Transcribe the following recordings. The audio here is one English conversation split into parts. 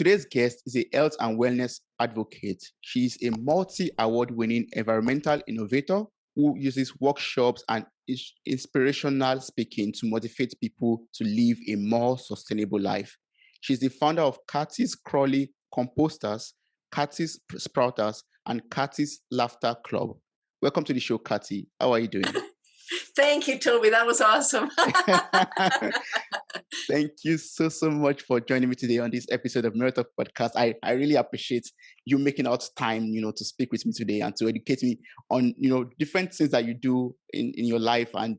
today's guest is a health and wellness advocate. She's a multi-award-winning environmental innovator who uses workshops and inspirational speaking to motivate people to live a more sustainable life. She's the founder of Cathys Composters, Cathys Sprouters, and Cathys Laughter Club. Welcome to the show, Cathy. How are you doing? Thank you, Toby. That was awesome. Thank you so much for joining me today on this episode of Mirrortalk podcast. I really appreciate you making out time, to speak with me today and to educate me on, different things that you do in your life and,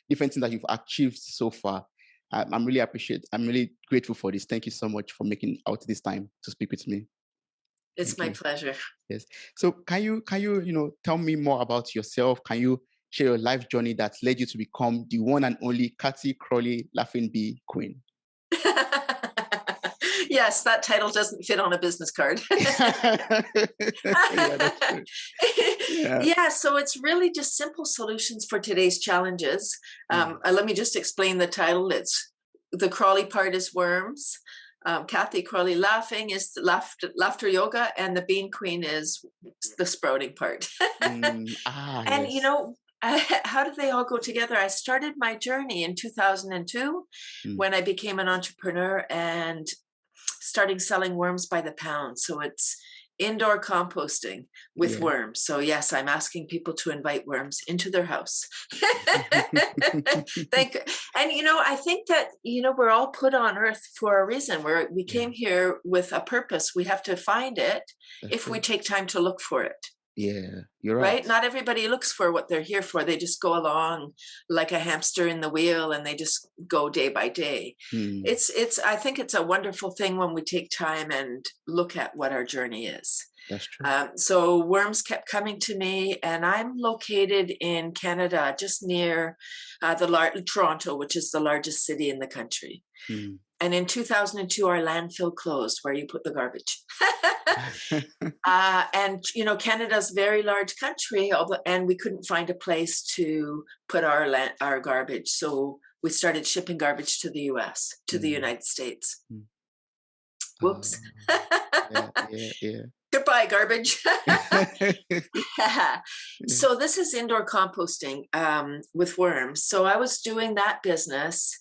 different things that you've achieved so far. I'm really grateful for this. Thank you so much for making out this time to speak with me. It's my pleasure. Yes. So can you, tell me more about yourself? Can you share your life journey that led you to become the one and only Cathy Crowley Laughing Bee Queen? Yes, that title doesn't fit on a business card. Yeah, so it's really just simple solutions for today's challenges. Let me just explain the title. It's the Crowley part is worms. Cathy Crowley laughing is laughter yoga, and the bean queen is the sprouting part. And yes. How did they all go together? I started my journey in 2002 when I became an entrepreneur and starting selling worms by the pound. So it's indoor composting with worms. So yes, I'm asking people to invite worms into their house. Thank you. And I think that we're all put on earth for a reason. We came here with a purpose. We have to find it if we take time to look for it. Yeah, you're right. Not everybody looks for what they're here for. They just go along like a hamster in the wheel and they just go day by day. I think it's a wonderful thing when we take time and look at what our journey is. That's true. So worms kept coming to me, and I'm located in Canada, just near Toronto, which is the largest city in the country. And in 2002, our landfill closed, where you put the garbage. And, Canada's a very large country, and we couldn't find a place to put our garbage. So we started shipping garbage to the US, to the United States. Whoops. Yeah. Goodbye, garbage. So this is indoor composting with worms. So I was doing that business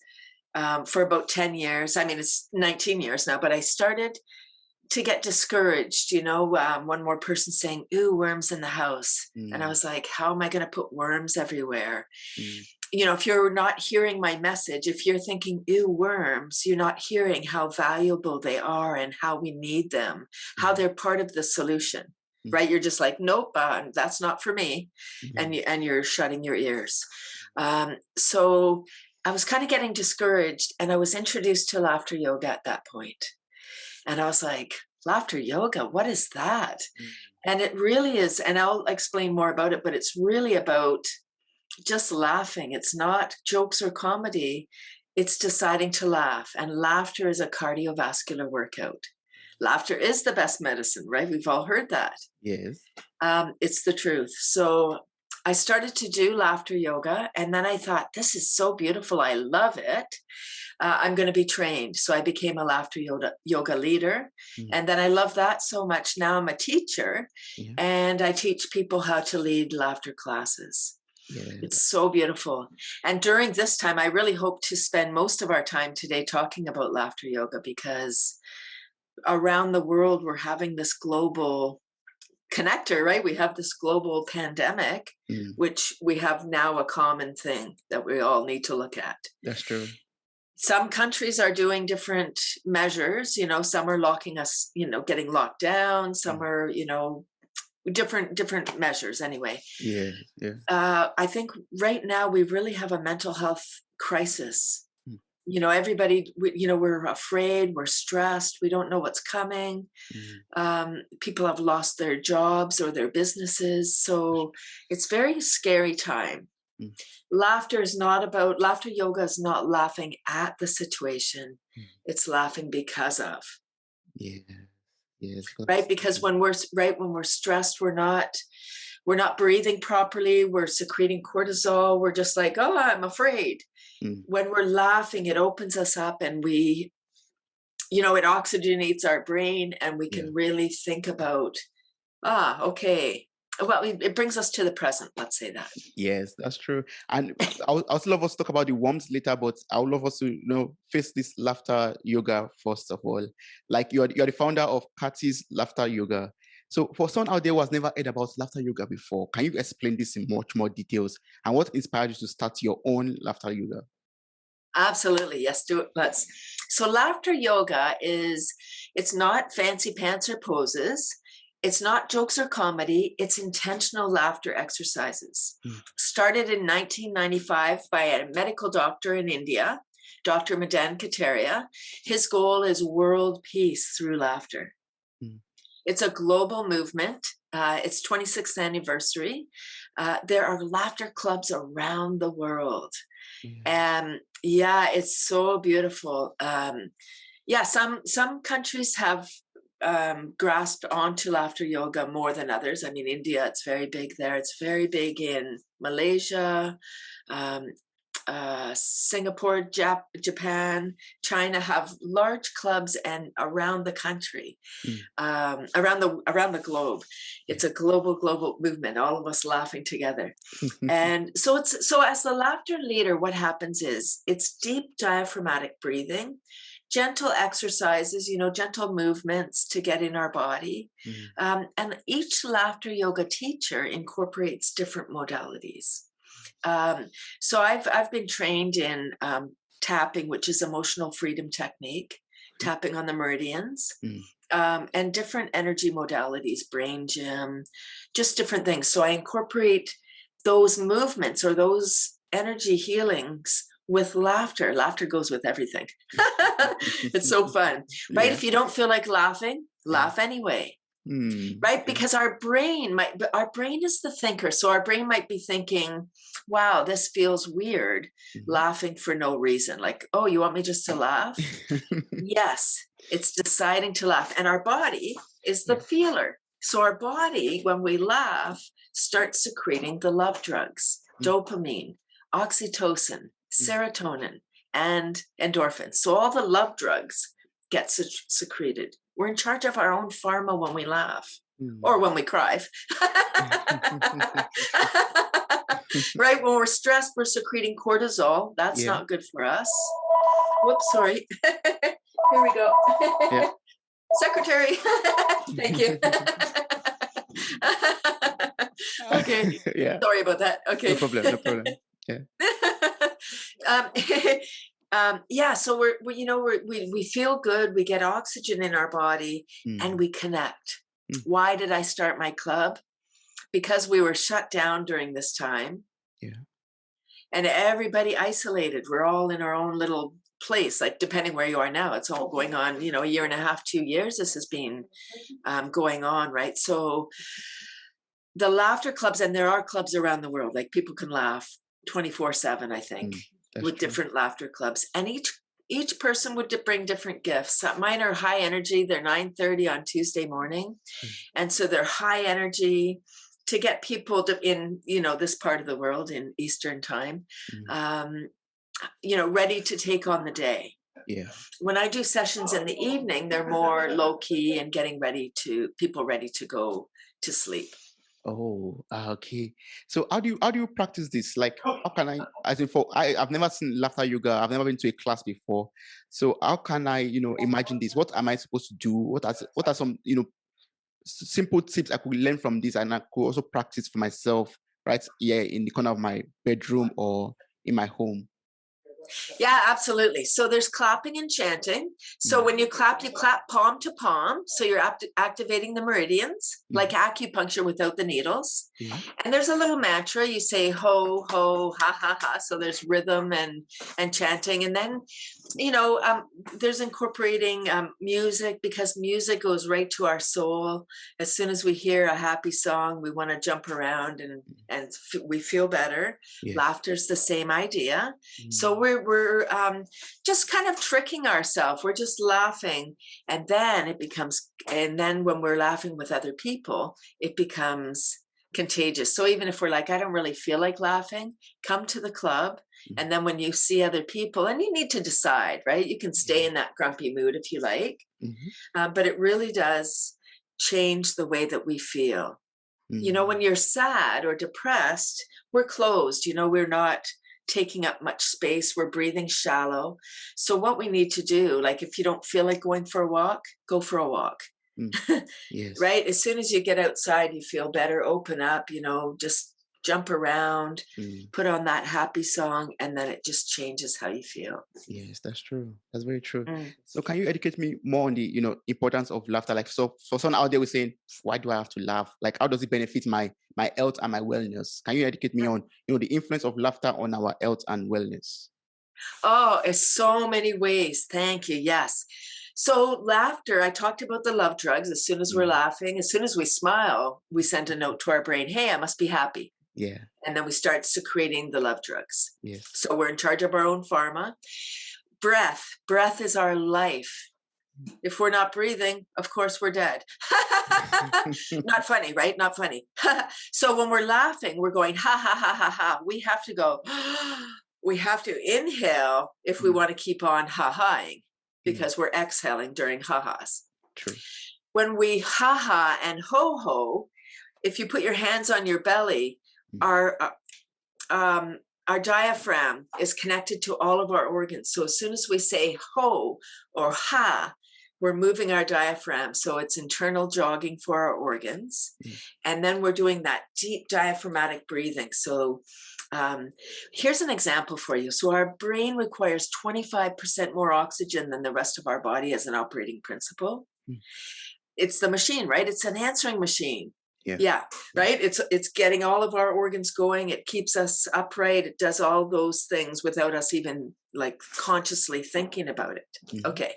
for about 10 years. I mean, it's 19 years now, but I started to get discouraged, one more person saying, ooh, worms in the house. And I was like, how am I going to put worms everywhere? If you're not hearing my message, if you're thinking, ew, worms, you're not hearing how valuable they are and how we need them, how they're part of the solution, right? You're just like, nope, that's not for me. And you're shutting your ears. So I was kind of getting discouraged, and I was introduced to laughter yoga at that point. And I was like, laughter yoga, what is that? And it really is, and I'll explain more about it, but it's really about just laughing. It's not jokes or comedy. It's deciding to laugh. And laughter is a cardiovascular workout. Laughter is the best medicine, right? We've all heard that. Yes. It's the truth. So I started to do laughter yoga, and then I thought, this is so beautiful. I love it. I'm going to be trained. So I became a laughter yoga leader. And then I love that so much. Now I'm a teacher, and I teach people how to lead laughter classes. It's so beautiful. And during this time, I really hope to spend most of our time today talking about laughter yoga, because around the world, we're having this global connector, right? We have this global pandemic, which we have now a common thing that we all need to look at. That's true. Some countries are doing different measures, some are locking us, getting locked down. Some are, different measures anyway. I think right now we really have a mental health crisis. Everybody, we're afraid, we're stressed, we don't know what's coming. People have lost their jobs or their businesses. So it's a very scary time. Laughter yoga is not laughing at the situation. It's laughing because of. Yes. Right. Because when we're stressed, we're not breathing properly. We're secreting cortisol. We're just like, oh, I'm afraid. When we're laughing, it opens us up, and we it oxygenates our brain, and we can really think about, okay. Well, it brings us to the present. Let's say that. Yes, that's true. And I would also love us to talk about the warmth later, but I would love us to face this laughter yoga first of all. Like you're the founder of Cathys Laughter Yoga. So for someone out there who has never heard about laughter yoga before, can you explain this in much more details? And what inspired you to start your own laughter yoga? Absolutely. Yes, do it. Let's. So laughter yoga it's not fancy pants or poses. It's not jokes or comedy. It's intentional laughter exercises. Started in 1995 by a medical doctor in India, Dr. Madan Kataria. His goal is world peace through laughter. It's a global movement. It's 26th anniversary. There are laughter clubs around the world. And it's so beautiful. Some countries have grasped onto laughter yoga more than others. I mean, India, it's very big there. It's very big in Malaysia, Singapore, Japan, China have large clubs, and around the country, around the globe. It's a global movement. All of us laughing together. And so as the laughter leader, what happens is it's deep diaphragmatic breathing, gentle exercises, gentle movements to get in our body. And each laughter yoga teacher incorporates different modalities. So I've been trained in tapping, which is emotional freedom technique, tapping on the meridians, and different energy modalities, brain gym, just different things. So I incorporate those movements or those energy healings with laughter. Laughter goes with everything. It's so fun, right? If you don't feel like laughing, laugh anyway. Right? Because our brain is the thinker. So our brain might be thinking, wow, this feels weird, laughing for no reason. Like, oh, you want me just to laugh? Yes, it's deciding to laugh. And our body is the feeler. So our body, when we laugh, starts secreting the love drugs, dopamine, oxytocin, serotonin, and endorphins. So all the love drugs get secreted. We're in charge of our own pharma when we laugh or when we cry. Right? When we're stressed, we're secreting cortisol. That's not good for us. Whoops, sorry. Here we go. Secretary. Thank you. Okay. Sorry about that. Okay. No problem. So we feel good, we get oxygen in our body, and we connect. Why did I start my club? Because we were shut down during this time. And everybody isolated. We're all in our own little place, like depending where you are now, it's all going on, a year and a half, 2 years, this has been going on, right? So the laughter clubs, and there are clubs around the world, like people can laugh 24/7, I think. With true. Different laughter clubs, and each person would bring different gifts. Mine are high energy. They're 9:30 on Tuesday morning, and so they're high energy to get people in this part of the world in Eastern time, ready to take on the day. When I do sessions in the evening, they're more low key and getting people ready to go to sleep. Oh, okay. So how do you practice this? Like, how can I've never seen laughter yoga. I've never been to a class before. So how can I, imagine this? What am I supposed to do? What are some, simple tips I could learn from this, and I could also practice for myself right here in the corner of my bedroom or in my home? Yeah, absolutely. So there's clapping and chanting. So when you clap palm to palm. So you're activating the meridians, like acupuncture without the needles. And there's a little mantra. You say ho, ho, ha, ha, ha. So there's rhythm and chanting. And then, there's incorporating music, because music goes right to our soul. As soon as we hear a happy song, we want to jump around and we feel better. Laughter's the same idea. So we're just kind of tricking ourselves. We're just laughing, and then when we're laughing with other people, it becomes contagious. So even if we're like, I don't really feel like laughing, come to the club And then when you see other people, and you need to decide, right? You can stay in that grumpy mood if you like, but it really does change the way that we feel. You know, when you're sad or depressed, we're closed, you know, we're not taking up much space, we're breathing shallow. So what we need to do, like if you don't feel like going for a walk, go for a walk. Yes. Right? As soon as you get outside, you feel better, open up, you know, just jump around, put on that happy song, and then it just changes how you feel. Yes, that's true. That's very true. Mm. So can you educate me more on the, importance of laughter? Like, so for someone out there was saying, why do I have to laugh? Like, how does it benefit my health and my wellness? Can you educate me on, the influence of laughter on our health and wellness? Oh, it's so many ways. Thank you. Yes. So laughter, I talked about the love drugs. As soon as we're laughing, as soon as we smile, we send a note to our brain, hey, I must be happy. Yeah. And then we start secreting the love drugs. Yes. So we're in charge of our own pharma. Breath is our life. If we're not breathing, of course we're dead. Not funny, right? Not funny. So when we're laughing, we're going, ha, ha, ha, ha, ha. We have to go, we have to inhale if we want to keep on ha-haing, because we're exhaling during ha-has. True. When we ha-ha and ho-ho, if you put your hands on your belly, our diaphragm is connected to all of our organs. So as soon as we say ho or ha, we're moving our diaphragm. So it's internal jogging for our organs. And then we're doing that deep diaphragmatic breathing. So here's an example for you. So our brain requires 25% more oxygen than the rest of our body as an operating principle. It's the machine, right? It's an answering machine. Yeah, right. It's getting all of our organs going. It keeps us upright. It does all those things without us even like consciously thinking about it. Okay.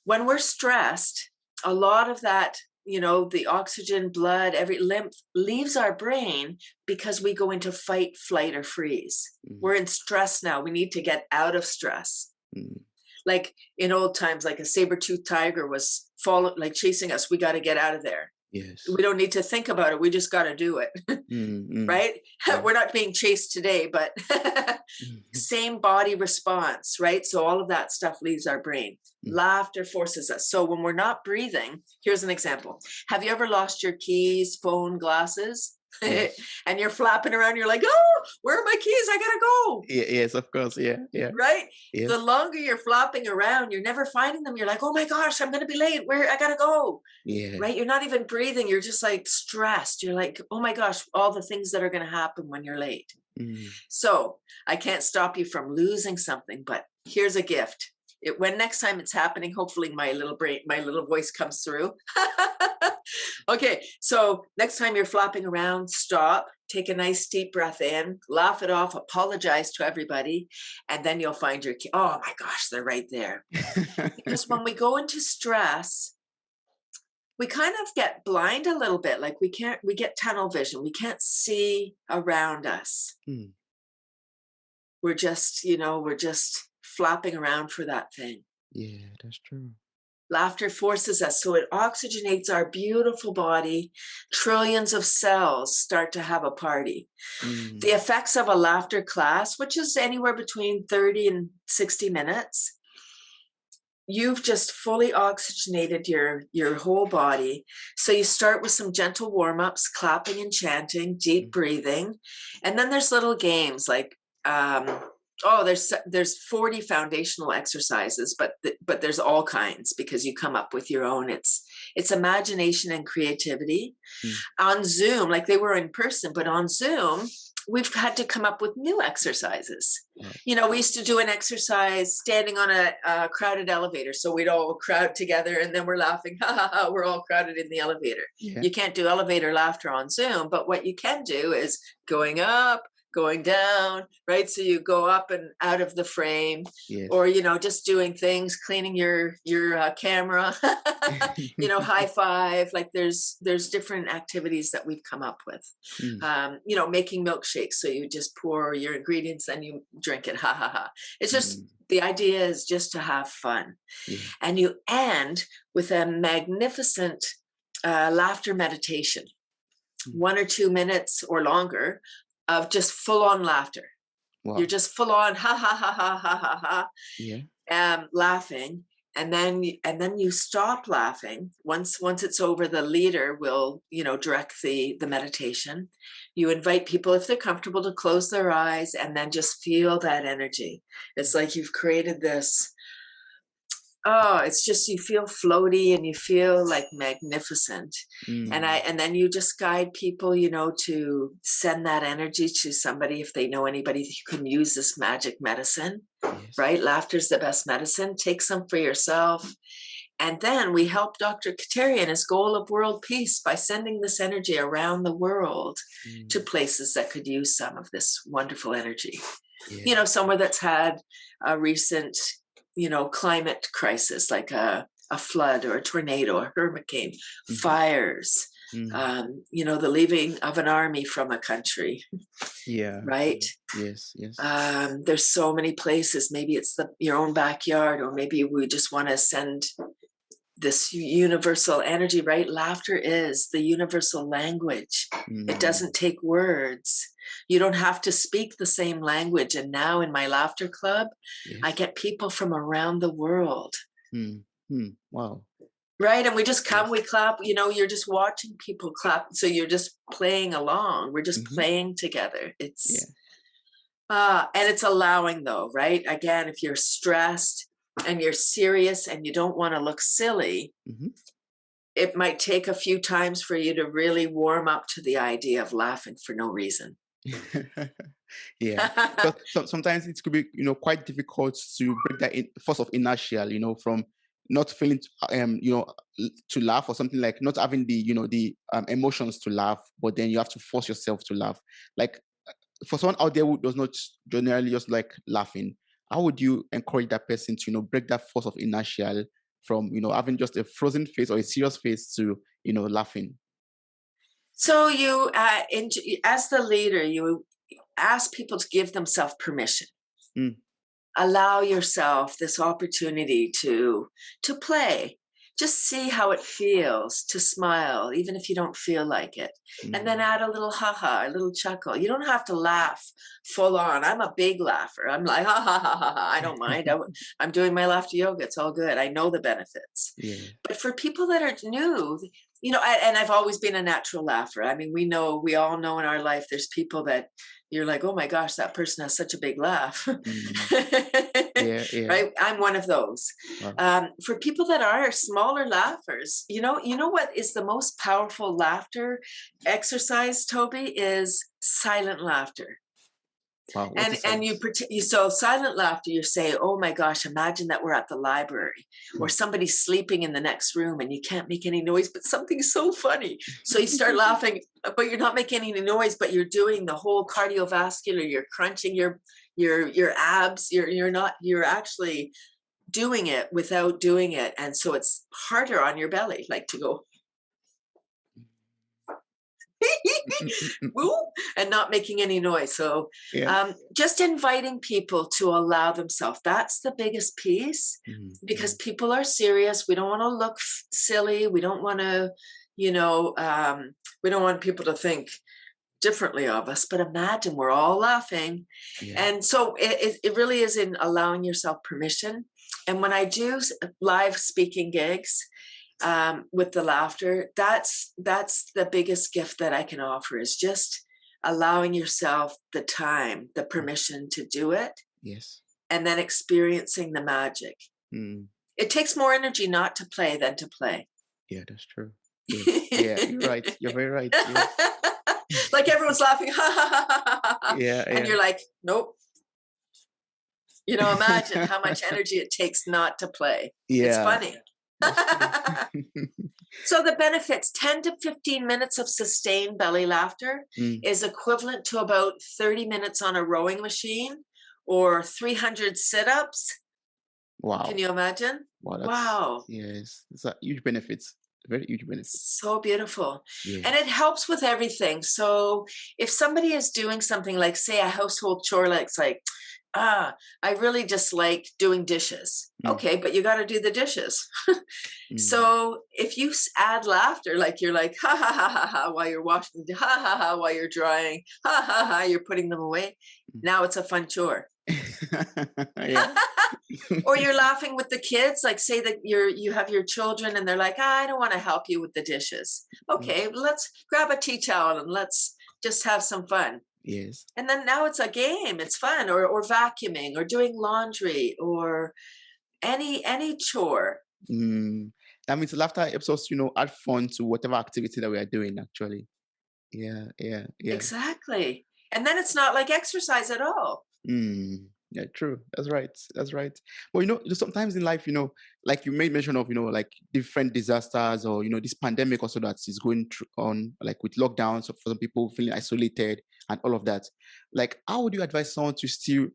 When we're stressed, a lot of that, the oxygen, blood, every lymph leaves our brain because we go into fight, flight, or freeze. We're in stress now. We need to get out of stress. Like in old times, like a saber-toothed tiger was chasing us. We got to get out of there. Yes. We don't need to think about it. We just got to do it. Right? Yeah. We're not being chased today, but same body response, right? So all of that stuff leaves our brain. Laughter forces us. So when we're not breathing, here's an example. Have you ever lost your keys, phone, glasses? And you're flapping around, you're like, oh, where are my keys? I gotta go. Yes, of course. Yeah. Right? Yes. The longer you're flapping around, you're never finding them. You're like, oh my gosh, I'm gonna be late. Where I gotta go. Yeah. Right? You're not even breathing. You're just like stressed. You're like, oh my gosh, all the things that are gonna happen when you're late. So I can't stop you from losing something, but here's a gift. When next time it's happening, hopefully my little voice comes through. Okay, so next time you're flapping around, stop, take a nice deep breath in, laugh it off, apologize to everybody, and then you'll find your key. Oh my gosh, they're right there. Because when we go into stress, we kind of get blind a little bit. Like we get tunnel vision. We can't see around us. We're just flapping around for that thing. Yeah, that's true. Laughter forces us. So it oxygenates our beautiful body. Trillions of cells start to have a party. The effects of a laughter class, which is anywhere between 30 and 60 minutes, you've just fully oxygenated your whole body. So you start with some gentle warm-ups, clapping and chanting, deep breathing. And then there's little games like, there's 40 foundational exercises, but there's all kinds because you come up with your own. It's imagination and creativity. On Zoom, like they were in person, but on Zoom, we've had to come up with new exercises. We used to do an exercise standing on a crowded elevator. So we'd all crowd together and then we're laughing. Ha ha ha, we're all crowded in the elevator. Yeah. You can't do elevator laughter on Zoom, but what you can do is going up, going down, right? So you go up and out of the frame, or, just doing things, cleaning your camera, high five, like there's different activities that we've come up with, making milkshakes. So you just pour your ingredients and you drink it. Ha ha ha. It's just, the idea is just to have fun. And you end with a magnificent laughter meditation, 1 or 2 minutes or longer of just full-on laughter. You're Wow. just full on ha ha ha ha ha ha ha, Yeah. laughing, and then you stop laughing. Once it's over, the leader will, direct the meditation. You invite people, if they're comfortable, to close their eyes and then just feel that energy. It's like you've created this. Oh, it's just, you feel floaty and you feel like magnificent. Mm. And then you just guide people, to send that energy to somebody if they know anybody who can use this magic medicine, Yes. right? Laughter's the best medicine. Take some for yourself. And then we help Dr. Kateri in his goal of world peace by sending this energy around the world to Mm. places that could use some of this wonderful energy. Yeah. Somewhere that's had a recent, climate crisis, like a flood or a tornado, a hurricane, Mhm. fires, Mm. the leaving of an army from a country, Yeah. right? Yes. Yes. There's so many places. Maybe it's your own backyard, or maybe we just want to send this universal energy, right? Laughter is the universal language. It Mm. doesn't take words. You don't have to speak the same language. And now in my laughter club, I Yes. get people from around the world, Mm. Mm. Wow. right? And we just come, Yes. we clap, you're just watching people clap. So you're just playing along. We're just Mhm. playing together. Yeah. And it's allowing, though, right? Again, if you're stressed and you're serious and you don't want to look silly, Mhm. it might take a few times for you to really warm up to the idea of laughing for no reason. Yeah, because sometimes it could be, quite difficult to break that force of inertia, from not feeling, to laugh, or something like not having the emotions to laugh, but then you have to force yourself to laugh. Like, for someone out there who does not generally just like laughing, how would you encourage that person to, break that force of inertia from, having just a frozen face or a serious face to, laughing? So as the leader, you ask people to give themselves permission. Mm. Allow yourself this opportunity to play. Just see how it feels to smile, even if you don't feel like it. And then Mm. add a little ha-ha, a little chuckle. You don't have to laugh full on. I'm a big laugher. I'm like, ha ha ha ha ha. I don't mind. I'm doing my laughter yoga. It's all good. I know the benefits. Yeah. But for people that are new, and I've always been a natural laugher. I mean, we all know in our life, there's people that you're like, oh my gosh, that person has such a big laugh. Mm. Yeah. Yeah. Right? I'm one of those. Wow. For people that are smaller laughers, you know what is the most powerful laughter exercise, Toby, is silent laughter. Wow. What And is and silence? you so silent laughter, you say, oh my gosh, imagine that we're at the library, or Mm. somebody's sleeping in the next room and you can't make any noise, but something's so funny. So you start laughing, but you're not making any noise, but you're doing the whole cardiovascular, you're crunching your abs, you're actually doing it without doing it. And so it's harder on your belly, like to go woo, and not making any noise. So Yeah. just inviting people to allow themselves. That's the biggest piece, Mhm. because Mhm. people are serious. We don't want to look silly. We don't want to, we don't want people to think differently of us. But imagine we're all laughing. Yeah. And so it really is in allowing yourself permission. And when I do live speaking gigs, with the laughter, that's the biggest gift that I can offer, is just allowing yourself the time, the Mm. permission to do it, Yes. and then experiencing the magic. Mm. It takes more energy not to play than to play. Yeah, that's true. Yes. Yeah, you're right. You're very right. Yes. Like everyone's laughing, ha ha ha ha ha ha, Yeah. and Yeah. you're like, nope. Imagine how much energy it takes not to play. It's Yeah, funny. that's true. So the benefits, 10 to 15 minutes of sustained belly laughter Mm. is equivalent to about 30 minutes on a rowing machine or 300 sit-ups. Can Wow. you imagine? Wow. Wow. Yes. It's a huge benefits. Very huge benefits. So beautiful. Yeah. And it helps with everything. So if somebody is doing something like, say, a household chore, like I really dislike doing dishes. Okay, but you got to do the dishes. So if you add laughter, like you're like, ha ha ha ha ha, while you're washing, ha ha ha, while you're drying, ha ha ha, you're putting them away. Now it's a fun chore. Or you're laughing with the kids, like say that you have your children and they're like, I don't want to help you with the dishes. Okay, let's grab a tea towel and let's just have some fun. Yes. And then now it's a game, it's fun, or vacuuming or doing laundry or any chore. That means laughter helps us, add fun to whatever activity that we are doing actually. Yeah. Exactly. And then it's not like exercise at all. Yeah, true. That's right. But sometimes in life, like you made mention of, like different disasters or this pandemic also that is going through on, like with lockdowns, so for some people feeling isolated and all of that. Like, how would you advise someone to still,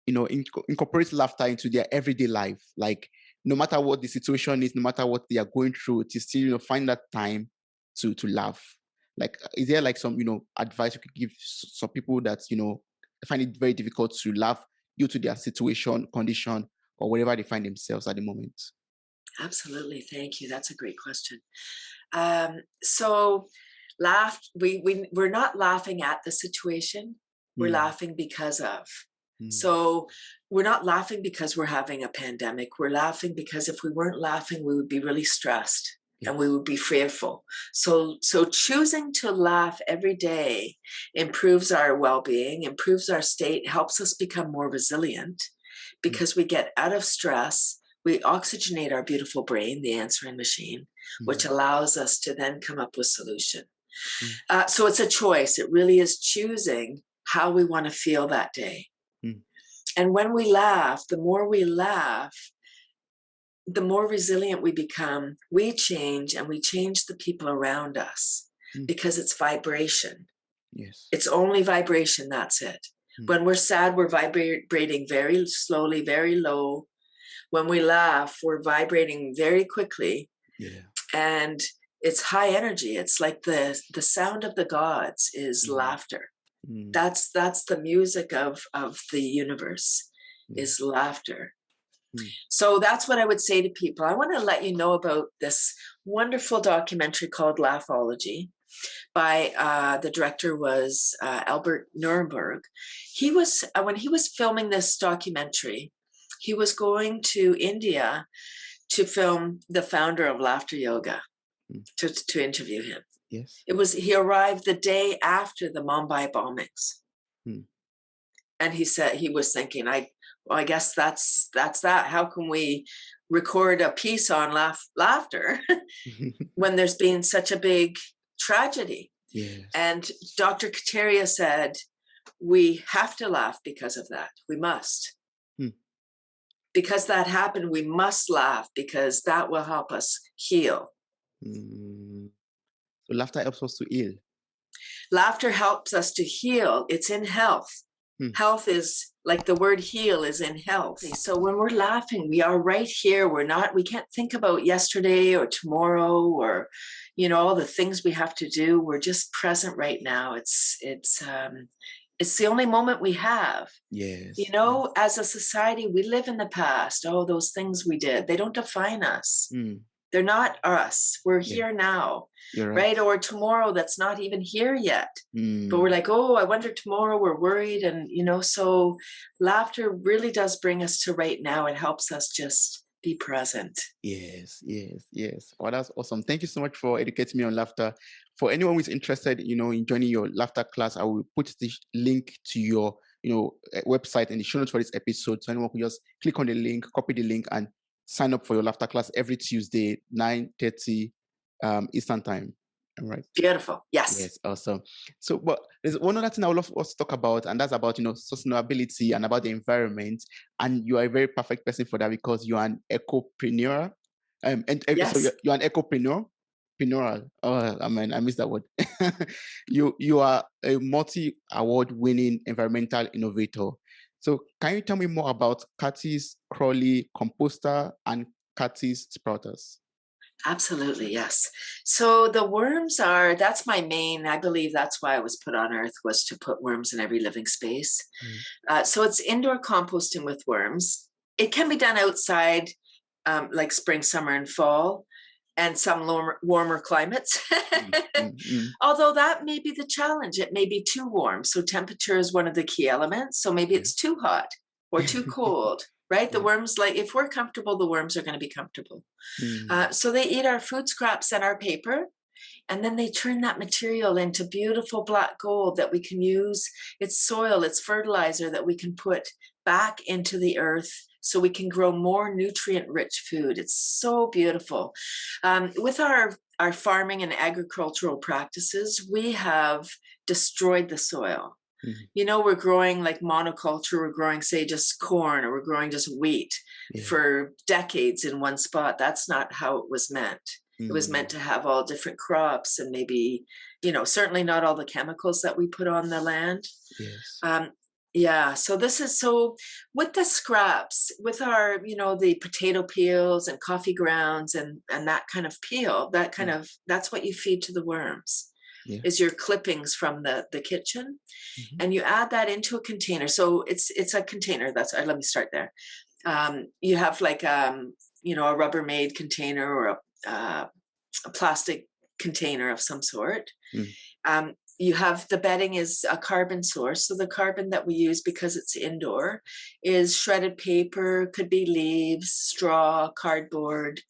incorporate laughter into their everyday life? Like, no matter what the situation is, no matter what they are going through, to still, find that time to laugh. Like, is there like some, advice you could give some people that, find it very difficult to laugh due to their situation, condition, or wherever they find themselves at the moment? Absolutely. Thank you. That's a great question. So we're not laughing at the situation. We're laughing because of. So we're not laughing because we're having a pandemic. We're laughing because if we weren't laughing, we would be really stressed. Yes. And we would be fearful. So choosing to laugh every day improves our well-being, improves our state, helps us become more resilient because we get out of stress. We oxygenate our beautiful brain, the answering machine, which allows us to then come up with solution. So it's a choice. It really is choosing how we want to feel that day. And when we laugh, the more we laugh, the more resilient we become. We change, and we change the people around us because it's vibration. Yes. It's only vibration. That's it. When we're sad, we're vibrating very slowly, very low. When we laugh, we're vibrating very quickly. Yeah. And it's high energy. It's like the sound of the gods is laughter. That's the music of the universe is laughter. So that's what I would say to people. I want to let you know about this wonderful documentary called Laughology by the director was Albert Nuremberg. He was when he was filming this documentary, he was going to India to film the founder of laughter yoga to interview him. Yes. He arrived the day after the Mumbai bombings. And he said he was thinking, I guess that's that. How can we record a piece on laughter when there's been such a big tragedy? Yes. And Dr. Kateria said, we have to laugh because of that. We must. Because that happened, we must laugh because that will help us heal. So laughter helps us to heal. Laughter helps us to heal. It's in health. Health is like the word heal is in health. So when we're laughing, we are right here. We can't think about yesterday or tomorrow or, all the things we have to do. We're just present right now. It's the only moment we have. Yes. As a society, we live in the past. Oh, those things we did, they don't define us. They're not us. We're here now. You're right? Or tomorrow that's not even here yet. But we're like, oh, I wonder tomorrow, we're worried. And, so laughter really does bring us to right now. It helps us just be present. Yes. Oh, that's awesome. Thank you so much for educating me on laughter. For anyone who's interested, in joining your laughter class, I will put the link to your, website in the show notes for this episode. So anyone can just click on the link, copy the link, and sign up for your laughter class every Tuesday, 9:30 Eastern time. All right. Beautiful. Yes. Yes. Awesome. So, but there's one other thing I would love us to talk about, and that's about, sustainability and about the environment. And you are a very perfect person for that because you are an ecopreneur. Yes. So you're an ecopreneur. Oh, I missed that word. You are a multi-award winning environmental innovator. So can you tell me more about Cathys Crowley Composter and Cathys Sprouters? Absolutely, yes. So the worms are, that's my main, I believe that's why I was put on earth, was to put worms in every living space. Mm, So it's indoor composting with worms. It can be done outside, like spring, summer, and fall, and some warmer climates. mm, mm, mm. Although that may be the challenge. It may be too warm. So temperature is one of the key elements. So maybe Yeah. it's too hot or too cold, right? The Yeah. worms, like if we're comfortable, the worms are going to be comfortable. Mm, So they eat our food scraps and our paper, and then they turn that material into beautiful black gold that we can use. It's soil, it's fertilizer that we can put back into the earth so we can grow more nutrient rich food. It's so beautiful. With our farming and agricultural practices, we have destroyed the soil. mm. You know, we're growing like monoculture, we're growing, say, just corn, or we're growing just wheat Yeah. for decades in one spot. That's not how it was meant. It was meant Mm, to have all different crops and maybe, you know, certainly not all the chemicals that we put on the land. yes. Um, yeah, so this is so with the scraps, with our, you know, the potato peels and coffee grounds and that kind of peel, that kind Mm, of, that's what you feed to the worms, yeah. is your clippings from the kitchen, Mhm. and you add that into a container. So it's a container. That's let me start there. You have like you know, a Rubbermaid container or a plastic container of some sort. Mm, You have the bedding is a carbon source. So the carbon that we use, because it's indoor, is shredded paper, could be leaves, straw, cardboard,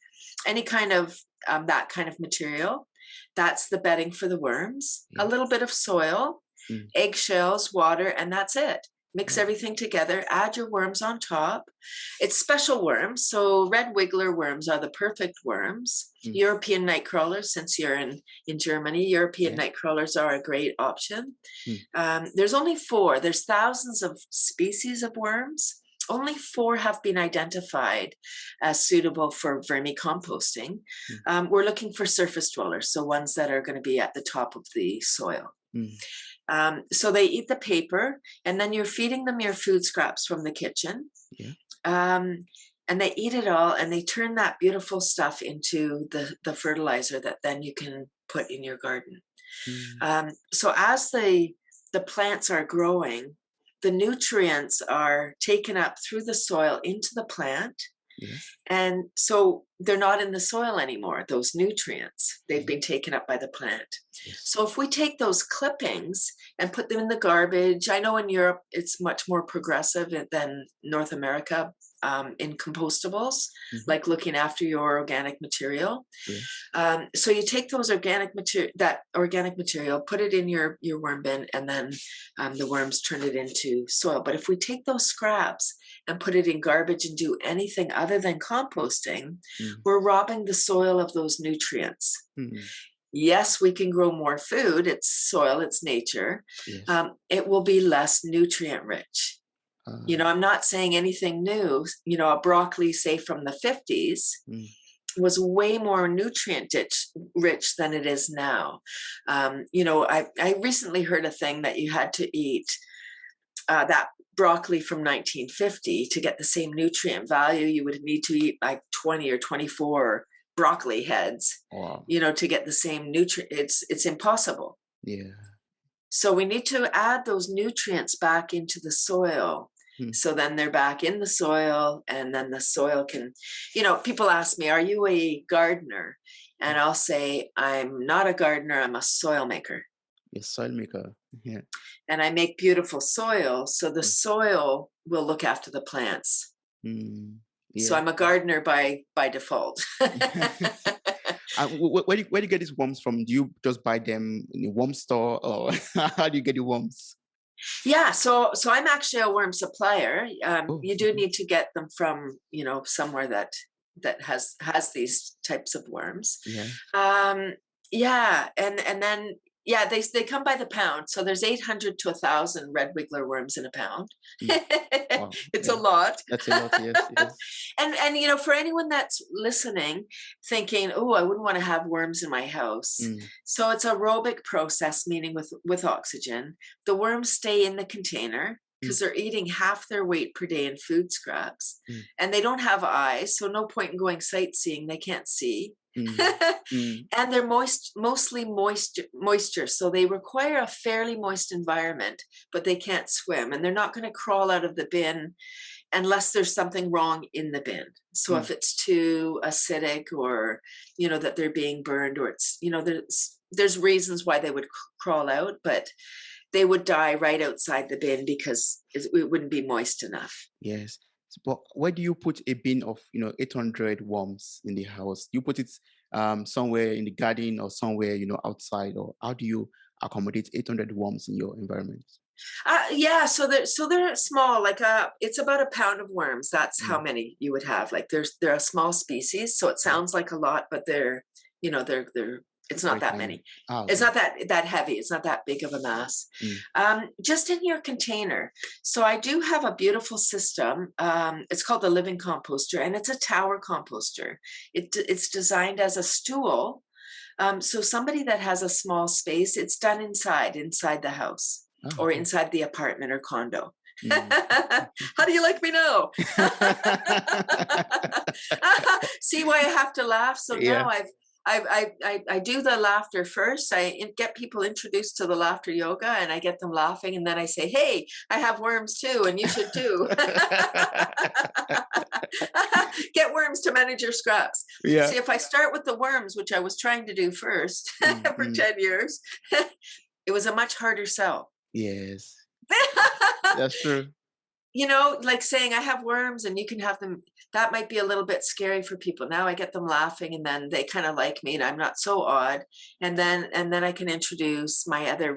any kind of that kind of material. That's the bedding for the worms. A yeah. little bit of soil, Mm, eggshells, water, and that's it. Mix wow. everything together, add your worms on top. It's special worms. So red wiggler worms are the perfect worms. Mm, European night crawlers, since you're in Germany, European yeah. night crawlers are a great option. Mm, There's only 4. There's thousands of species of worms. Only 4 have been identified as suitable for vermicomposting. mm, We're looking for surface dwellers, so ones that are going to be at the top of the soil. mm, So they eat the paper, and then you're feeding them your food scraps from the kitchen. yeah. Um, and they eat it all, and they turn that beautiful stuff into the fertilizer that then you can put in your garden. Mm, So as the plants are growing, the nutrients are taken up through the soil into the plant, yeah. and so they're not in the soil anymore, those nutrients. They've Yeah. been taken up by the plant. Yes. So if we take those clippings and put them in the garbage, I know in Europe it's much more progressive than North America, in compostables, Mhm. like looking after your organic material. Yeah. So you take those that organic material, put it in your worm bin, and then the worms turn it into soil. But if we take those scraps and put it in garbage and do anything other than composting, Mm, we're robbing the soil of those nutrients. mm, Yes, we can grow more food. It's soil, it's nature. yes. It will be less nutrient rich. You Uh, know, I'm not saying anything new. You know, a broccoli, say from the 50s, mm, was way more rich than it is now. You know, I recently heard a thing that you had to eat that broccoli from 1950 to get the same nutrient value. You would need to eat like 20 or 24 broccoli heads, wow. you know, to get the same nutrient. It's impossible. Yeah. So we need to add those nutrients back into the soil. Mm, So then they're back in the soil, and then the soil can, you know, people ask me, are you a gardener? mm. And I'll say, I'm not a gardener, I'm a soil maker. Yes, soil maker. Yeah. And I make beautiful soil, so the Mm, soil will look after the plants. mm, So yeah. I'm a gardener by default. And where do you get these worms from? Do you just buy them in a worm store, or how do you get the worms? Yeah, so I'm actually a worm supplier. Oh, You do okay. need to get them from, you know, somewhere that has these types of worms. Yeah. Um, yeah, and then yeah, they come by the pound. So there's 800 to 1,000 red wiggler worms in a pound. Mm, wow. It's a Yeah. lot. That's a lot. Yes. Yes. And you know, for anyone that's listening, thinking, oh, I wouldn't want to have worms in my house. Mm, So it's aerobic process, meaning with oxygen. The worms stay in the container. because they're eating half their weight per day in food scraps, mm, and they don't have eyes, so no point in going sightseeing. They can't see. mm, mm, And they're mostly moisture, so they require a fairly moist environment, but they can't swim, and they're not going to crawl out of the bin unless there's something wrong in the bin. So mm. if it's too acidic, or that they're being burned, or it's there's reasons why they would crawl out, but they would die right outside the bin because it wouldn't be moist enough. Yes. But where do you put a bin of 800 worms in the house? You put it somewhere in the garden or somewhere outside, or how do you accommodate 800 worms in your environment? Yeah, so they're small, like it's about a pound of worms. That's how Mm. many you would have. Like they're a small species, so it Mm. sounds like a lot, but they're it's not Very that tiny. many. Ah, It's okay. not that heavy. It's not that big of a mass. Mm. Just in your container. So I do have a beautiful system. It's called the living composter, and it's a tower composter. It's designed as a stool. So somebody that has a small space, it's done inside the house, Ah, or okay. inside the apartment or condo. Mm. How do you like me now? See why I have to laugh? So Yeah. now I do the laughter first. I get people introduced to the laughter yoga, and I get them laughing, and then I say, "Hey, I have worms too, and you should too." Get worms to manage your scraps. Yeah. See, if I start with the worms, which I was trying to do first Mm, for mm. 10 years, it was a much harder sell. Yes. That's true. Like saying I have worms and you can have them, that might be a little bit scary for people. Now I get them laughing, and then they kind of like me, and I'm not so odd. And then I can introduce my other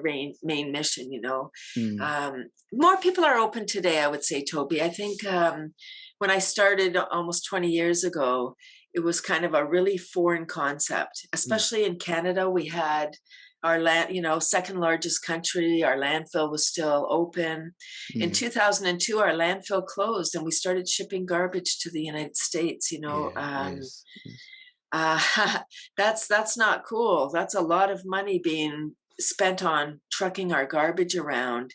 main mission. Mm, More people are open today, I would say, Toby. I think when I started almost 20 years ago, it was kind of a really foreign concept, mm, especially in Canada. We had our land, second largest country, our landfill was still open. In mm. 2002, our landfill closed, and we started shipping garbage to the United States. Yeah. Yes. Yes. Uh, that's not cool. That's a lot of money being spent on trucking our garbage around,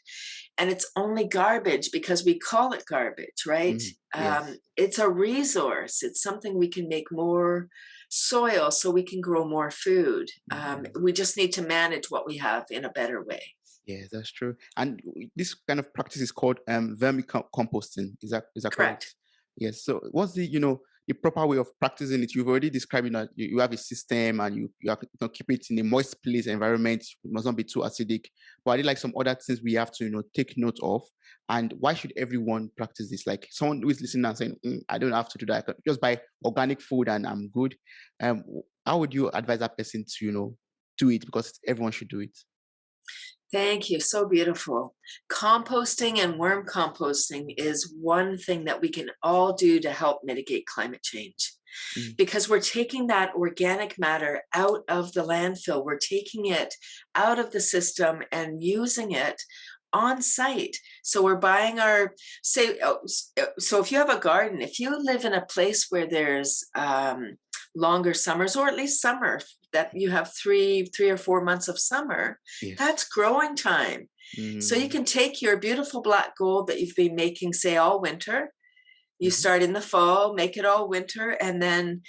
and it's only garbage because we call it garbage, right? Mm. Yes. It's a resource. It's something we can make more soil so we can grow more food. Mm. We just need to manage what we have in a better way. Yes, that's true. And this kind of practice is called vermicomposting. Is that Correct. correct? Yes. So what's the proper way of practicing it? You've already described that you have a system, and you have to keep it in a moist place environment. It must not be too acidic. But are there like some other things we have to take note of? And why should everyone practice this? Like someone who is listening and saying, I don't have to do that. I can just buy organic food and I'm good. How would you advise that person to do it, because everyone should do it? Thank you. So beautiful. Composting and worm composting is one thing that we can all do to help mitigate climate change, Mm, because we're taking that organic matter out of the landfill. We're taking it out of the system and using it on site. So we're buying so if you have a garden, if you live in a place where there's longer summers, or at least summer, that you have 3 or 4 months of summer, yes. that's growing time. So you Mm, can take your beautiful black gold that you've been making, say, all winter. You mhm. start in the fall, make it all winter, and then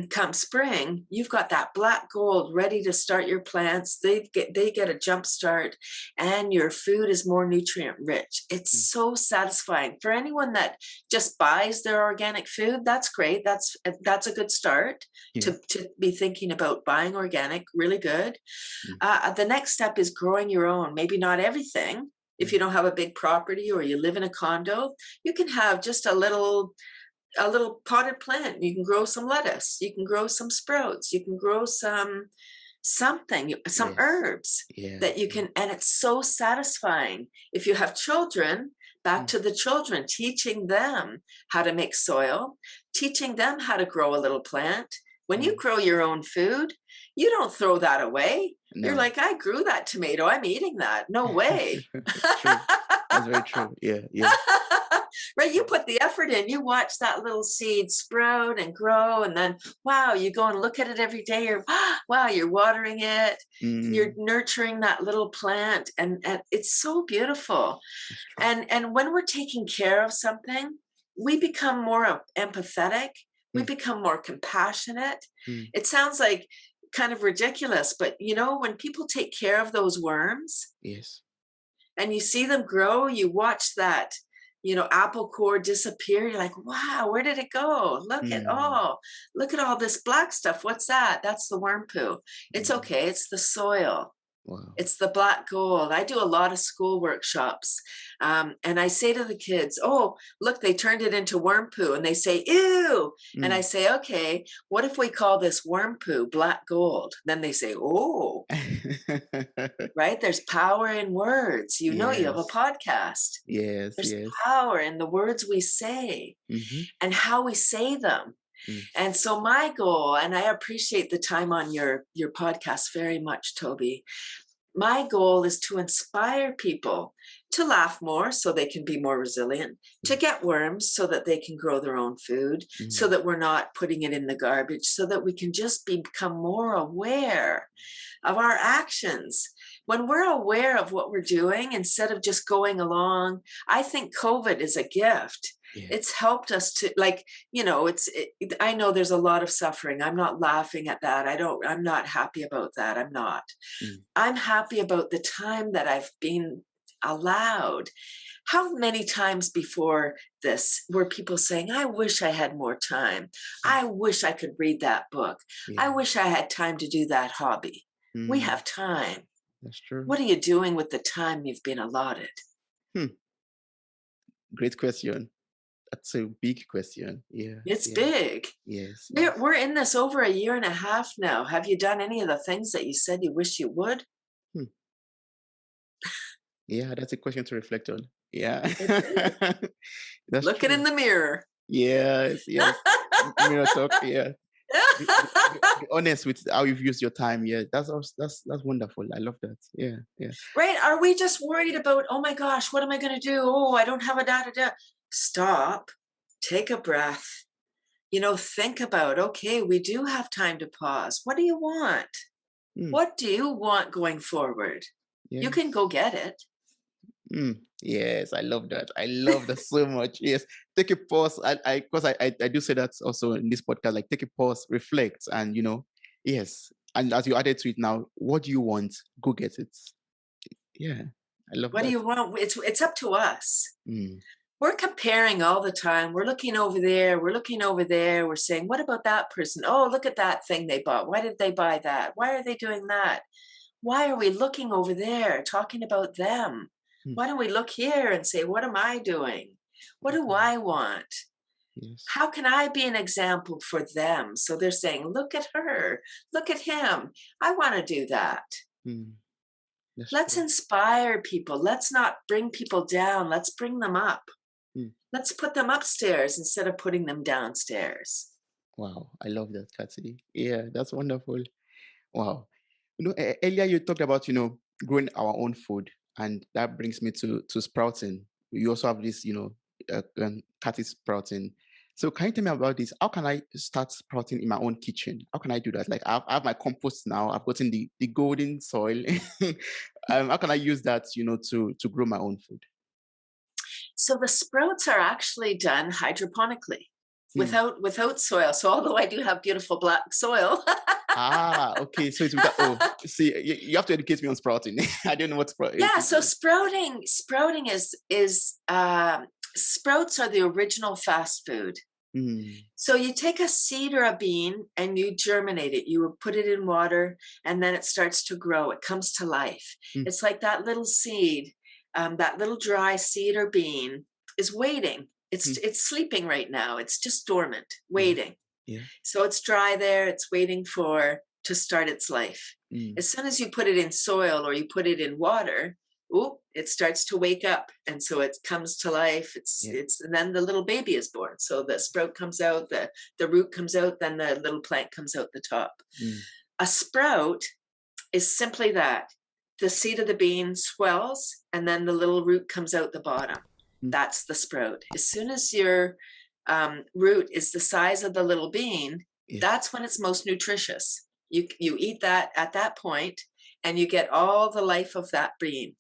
come spring, you've got that black gold ready to start your plants. They get a jump start, and your food is more nutrient rich. It's Mm, so satisfying. For anyone that just buys their organic food, that's great. That's a good start yeah. to be thinking about buying organic. Really good. Mm, The next step is growing your own. Maybe not everything. If you mm, don't have a big property or you live in a condo, you can have just a little potted plant. You can grow some lettuce. You can grow some sprouts. You can grow some yes. herbs Yeah. that you Yeah. can, and it's so satisfying. If you have children, back Mm, to the children, teaching them how to make soil, teaching them how to grow a little plant, When you grow your own food, you don't throw that away. You're No. like, I grew that tomato. I'm eating that. No way. True. That's very true. Yeah. Yeah. Right? You True. put the effort in. You watch that little seed sprout and grow, and then wow, you go and look at it every day. You're wow, you're watering it. You're Mm, nurturing that little plant, and it's so beautiful. that's true. And when we're taking care of something, we become more empathetic. We Mm, become more compassionate. mm, It sounds like kind of ridiculous, but you know, when people take care of those worms yes. and you see them grow, you watch that, you know, apple core disappear. You're like, wow, where did it go? Mm, Look at all this black stuff. What's that? That's the worm poo. It's mm, okay. It's the soil. wow. It's the black gold. I do a lot of school workshops. And I say to the kids, oh, look, they turned it into worm poo. And they say, ew. And I Mm. say, okay, what if we call this worm poo black gold? Then they say, oh, right? There's power in words. You know, you have a Yes. podcast. Yes. There's Yes. power in the words we say Mm-hmm. and how we say them. Mm, And so my goal, and I appreciate the time on your podcast very much, Toby. My goal is to inspire people to laugh more so they can be more resilient, to mm, get worms so that they can grow their own food, so mm, that we're not putting it in the garbage, so that we can just become more aware of our actions. When we're aware of what we're doing, instead of just going along, I think COVID is a gift. yeah. It's helped us to, like, you know, I know there's a lot of suffering. I'm not laughing at that. I'm not happy about that. I'm not. Mm, I'm happy about the time that I've been allowed. How many times before this were people saying, I wish I had more time. mm, I wish I could read that book. yeah. I wish I had time to do that hobby. We Mm, have time. that's true. What are you doing with the time you've been allotted? Hmm. Great question. That's a big question. Yeah. It's Yeah. big. Yes. Yes. We're in this over a year and a half now. Have you done any of the things that you said you wish you would? Hmm. Yeah. That's a question to reflect on. Yeah. It is. That's Look it in true. the mirror. Yes. Yes. Mirror talk. Yeah. Be honest with how you've used your time. Yeah. That's wonderful. I love that. Yeah. Yeah. Right? Are we just worried about, oh my gosh, what am I going to do? Oh, I don't have a da da da. Stop, take a breath, you know, think about, okay, we do have time to pause. What do you want? Mm, What do you want going forward? You can yes. go get it. Yes, I love that. I love that so much. Yes, take a pause. Because I do say that also in this podcast. Like, take a pause, reflect, and yes. And as you added to it now, what do you want? Go get it. Yeah, I love What do that. you want? It's up to us. Mm, We're comparing all the time. We're looking over there. We're looking over there. We're saying, what about that person? Oh, look at that thing they bought. Why did they buy that? Why are they doing that? Why are we looking over there, talking about them? mm, Why don't we look here and say, what am I doing? What do okay. I want? Yes. How can I be an example for them? So they're saying, look at her, look at him. I want to do that. Mm, that's Let's true. inspire people. Let's not bring people down. Let's bring them up. Mm, Let's put them upstairs instead of putting them downstairs. wow, I love that, Kathy. Yeah, that's wonderful. Wow. Earlier you talked about growing our own food, and that brings me to sprouting. You also have this Cathys sprouting. So can you tell me about this? How can I start sprouting in my own kitchen? How can I do that? Like, I have my compost now. I've gotten the golden soil. How can I use that to grow my own food? So the sprouts are actually done hydroponically Hmm. without soil. So although I do have beautiful black soil, Ah, okay. So it's with that. Oh, see, you have to educate me on sprouting. I don't know what yeah. sprouting So is. sprouting is sprouts are the original fast food. Hmm. So you take a seed or a bean and you germinate it. You put it in water, and then it starts to grow. It comes to life. Hmm. It's like that little seed, that little dry seed or bean is waiting. Hmm. It's sleeping right now. It's just dormant, Yeah. waiting. Yeah. So it's dry there. It's waiting to start its life. Mm. As soon as you put it in soil or you put it in water, oop, it starts to wake up, and so it comes to life. And then the little baby is born. So the sprout comes out, the root comes out, then the little plant comes out the top. A sprout is simply that. The seed of the bean swells, and then the little root comes out the bottom. That's the sprout. As soon as your root is the size of the little bean, that's when it's most nutritious. You eat that at that point, and you get all the life of that bean.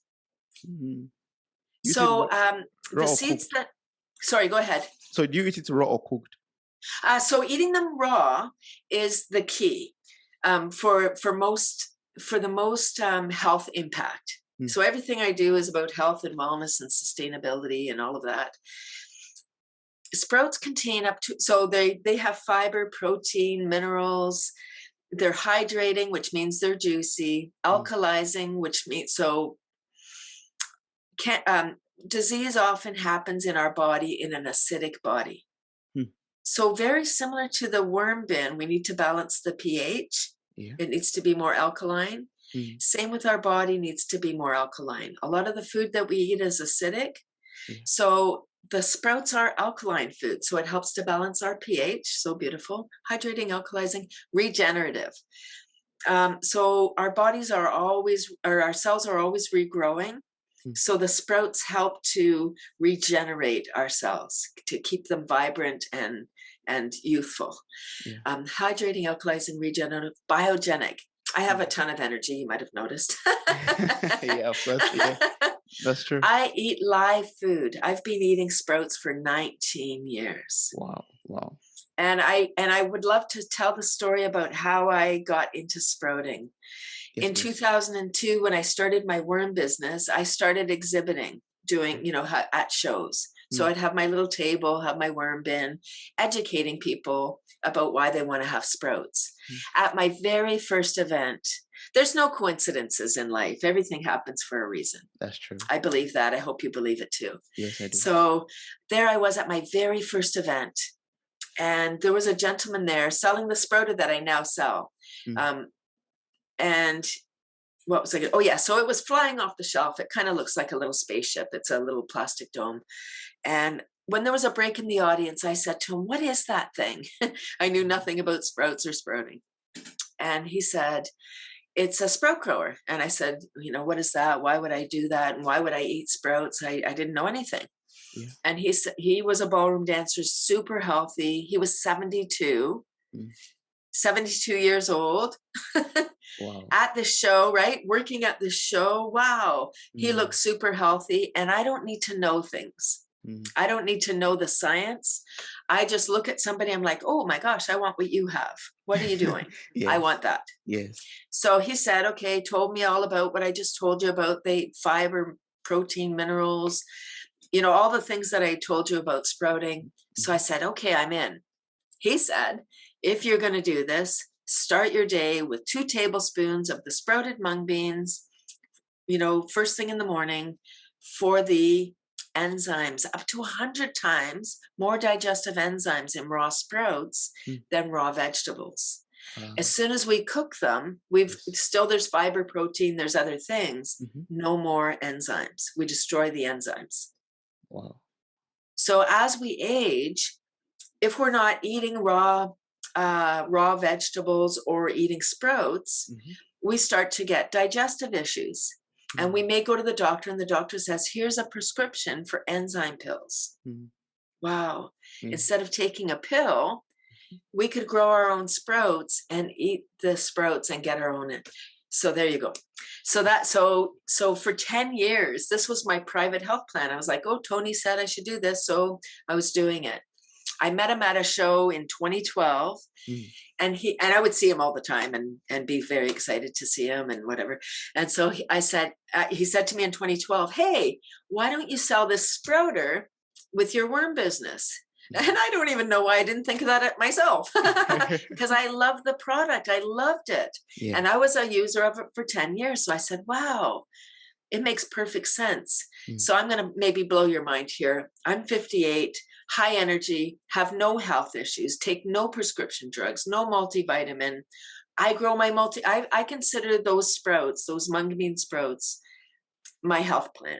So the seeds that, sorry, go ahead. So do you eat it raw or cooked? So eating them raw is the key for the most health impact. So everything I do is about health and wellness and sustainability and all of that. Sprouts contain so they have fiber, protein, minerals. They're hydrating, which means they're juicy. Alkalizing, which means disease often happens in our body in an acidic body. So very similar to the worm bin, we need to balance the pH. It needs to be more alkaline. Same with our body, needs to be more alkaline. A lot of the food that we eat is acidic. So the sprouts are alkaline food. So it helps to balance our pH. So beautiful. Hydrating, alkalizing, regenerative. So our bodies are always, or our cells are always regrowing. So the sprouts help to regenerate our cells, to keep them vibrant and youthful. Hydrating, alkalizing, regenerative, biogenic. I have a ton of energy, you might have noticed. Yeah, of course. Yeah. That's true. I eat live food. I've been eating sprouts for 19 years. Wow. And I would love to tell the story about how I got into sprouting. In 2002, when I started my worm business, I started exhibiting, doing, at shows. So I'd have my little table, have my worm bin, educating people about why they want to have sprouts. At my very first event, there's no coincidences in life. Everything happens for a reason. That's true. I believe that. I hope you believe it too. Yes, I do. So there I was at my very first event. And there was a gentleman there selling the sprouted that I now sell. And what was I? Oh yeah. So it was flying off the shelf. It kind of looks like a little spaceship. It's a little plastic dome. And when there was a break in the audience, I said to him, "What is that thing?" I knew nothing about sprouts or sprouting. And he said, "It's a sprout grower." And I said, "What is that? Why would I do that? And why would I eat sprouts?" I didn't know anything. And he said he was a ballroom dancer, super healthy. He was 72. 72 years old. Wow. At the show, right? Working at the show. Wow. He looks super healthy. And I don't need to know things. I don't need to know the science. I just look at somebody. I'm like, "Oh my gosh, I want what you have. What are you doing?" I want that. Yes. So he said, okay, told me all about what I just told you about, the fiber, protein, minerals, all the things that I told you about sprouting. So I said, okay, I'm in. He said, if you're going to do this, start your day with 2 tablespoons of the sprouted mung beans, first thing in the morning, for the enzymes, up to 100 times more digestive enzymes in raw sprouts than raw vegetables. As soon as we cook them, there's fiber, protein, there's other things, no more enzymes. We destroy the enzymes. Wow. So as we age, if we're not eating raw vegetables or eating sprouts, we start to get digestive issues. And we may go to the doctor and the doctor says, "Here's a prescription for enzyme pills." Wow. Instead of taking a pill, we could grow our own sprouts and eat the sprouts and get our own. So there you go. So for 10 years, this was my private health plan. I was like, "Oh, Tony said I should do this." So I was doing it. I met him at a show in 2012 and I would see him all the time and be very excited to see him and whatever. And so he said to me in 2012, "Hey, why don't you sell this sprouter with your worm business?" And I don't even know why I didn't think of that myself, because I loved the product. I loved it. And I was a user of it for 10 years. So I said, wow, it makes perfect sense. So I'm going to maybe blow your mind here. I'm 58, high energy, have no health issues, take no prescription drugs, no multivitamin. I grow my I consider those sprouts, those mung bean sprouts, my health plan.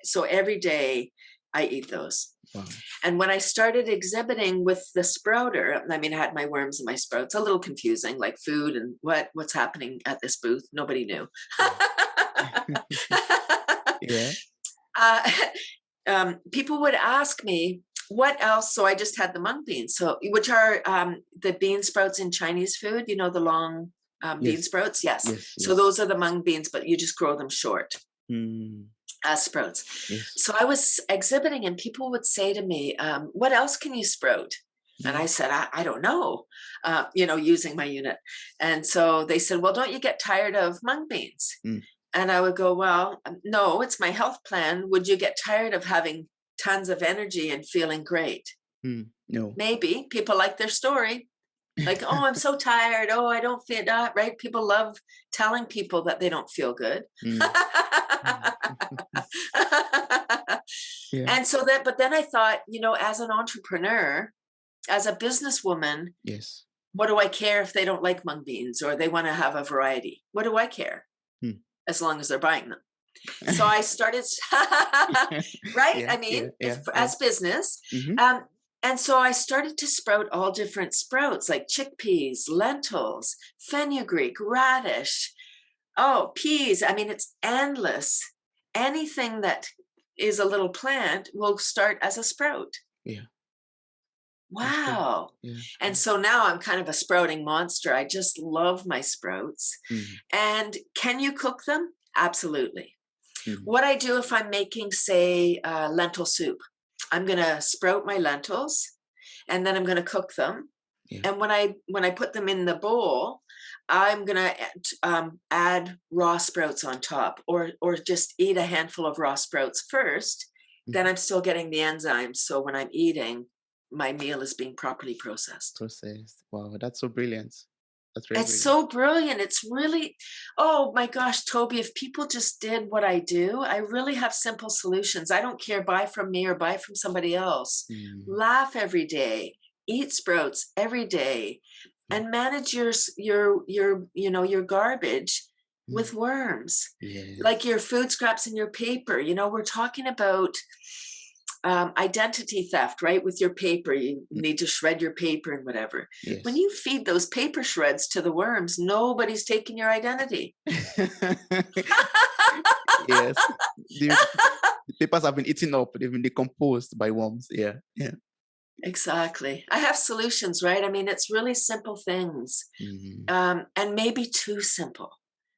So every day I eat those. Wow. And when I started exhibiting with the sprouter, I mean, I had my worms and my sprouts, a little confusing, like food and what's happening at this booth. Nobody knew. Yeah. People would ask me what else. So I just had the mung beans, which are the bean sprouts in Chinese food. You know, the long bean Yes. sprouts. Yes. Yes. So those are the mung beans, but you just grow them short Mm. as sprouts. Yes. So I was exhibiting, and people would say to me, "What else can you sprout?" And I said, I don't know, using my unit. And so they said, "Well, don't you get tired of mung beans?" Mm. And I would go, "Well, no, it's my health plan. Would you get tired of having tons of energy and feeling great?" No. Maybe. People like their story. Like, "Oh, I'm so tired. Oh, I don't feel that," right? People love telling people that they don't feel good. Mm. Yeah. And so but then I thought, as an entrepreneur, as a businesswoman, Yes. what do I care if they don't like mung beans or they want to have a variety? What do I care? As long as they're buying them. So I started, right? Yeah, I mean, yeah. as business. Mm-hmm. And so I started to sprout all different sprouts like chickpeas, lentils, fenugreek, radish, peas. I mean, it's endless. Anything that is a little plant will start as a sprout. Yeah. Wow. Yeah. And so now I'm kind of a sprouting monster. I just love my sprouts. And can you cook them? Absolutely. What I do if I'm making, say, lentil soup, I'm going to sprout my lentils and then I'm going to cook them. Yeah. And when I put them in the bowl, I'm going to add raw sprouts on top, or just eat a handful of raw sprouts first. Then I'm still getting the enzymes. So when I'm eating, my meal is being properly processed. Wow, that's so brilliant. That's very It's brilliant. so brilliant. It's really, oh my gosh, Toby, if people just did what I do, I really have simple solutions. I don't care, buy from me or buy from somebody else. Laugh every day, eat sprouts every day, and manage your garbage with worms. Yes. Like your food scraps and your paper. We're talking about identity theft, right? With your paper, you need to shred your paper and whatever. Yes. When you feed those paper shreds to the worms, nobody's taking your identity. Yes. The papers have been eaten up. They've been decomposed by worms. Yeah. Yeah. Exactly. I have solutions, right? I mean, it's really simple things. And maybe too simple.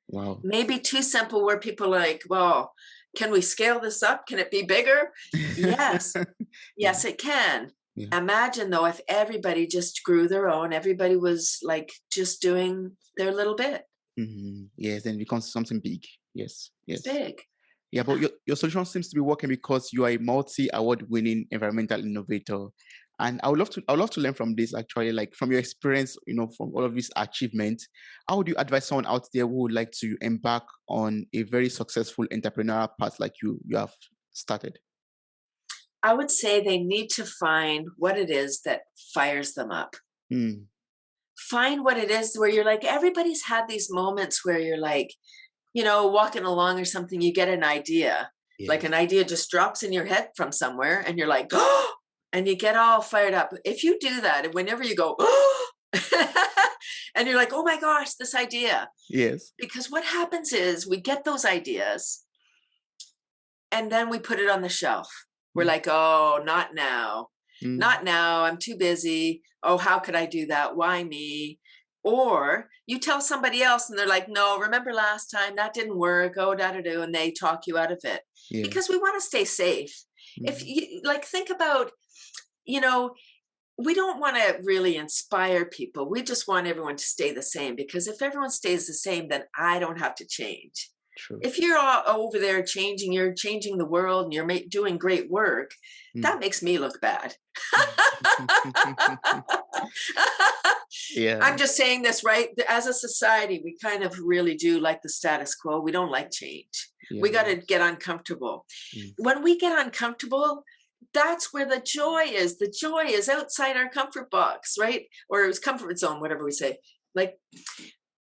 Wow. Maybe too simple where people are like, well, can we scale this up? Can it be bigger? Yes. Yes, it can. Yeah. Imagine though, if everybody just grew their own, everybody was like just doing their little bit. Yes, then it becomes something big. Yes. It's big. Yeah, but your solution seems to be working because you are a multi-award-winning environmental innovator. And I would love to learn from this, actually, like from your experience, from all of these achievements. How would you advise someone out there who would like to embark on a very successful entrepreneurial path like you have started? I would say they need to find what it is that fires them up. Find what it is where you're like, everybody's had these moments where you're like, walking along or something, you get an idea. Yes. Like an idea just drops in your head from somewhere and you're like, oh, and you get all fired up. If you do that, and whenever you go, oh, and you're like, oh my gosh, this idea. Yes. Because what happens is we get those ideas and then we put it on the shelf. We're like, oh, not now. Not now. I'm too busy. Oh, how could I do that? Why me? Or you tell somebody else and they're like, no, remember last time that didn't work. Oh, da-da-do. And they talk you out of it. Yeah. Because we want to stay safe. If you think about, we don't want to really inspire people. We just want everyone to stay the same, because if everyone stays the same, then I don't have to change. True. If you're all over there you're changing the world and you're doing great work, that makes me look bad. Yeah. I'm just saying this, right? As a society, we kind of really do like the status quo. We don't like change. Yeah. We got to get uncomfortable. When we get uncomfortable, that's where the joy is. The joy is outside our comfort box, right? Or it's comfort zone, whatever we say. Like,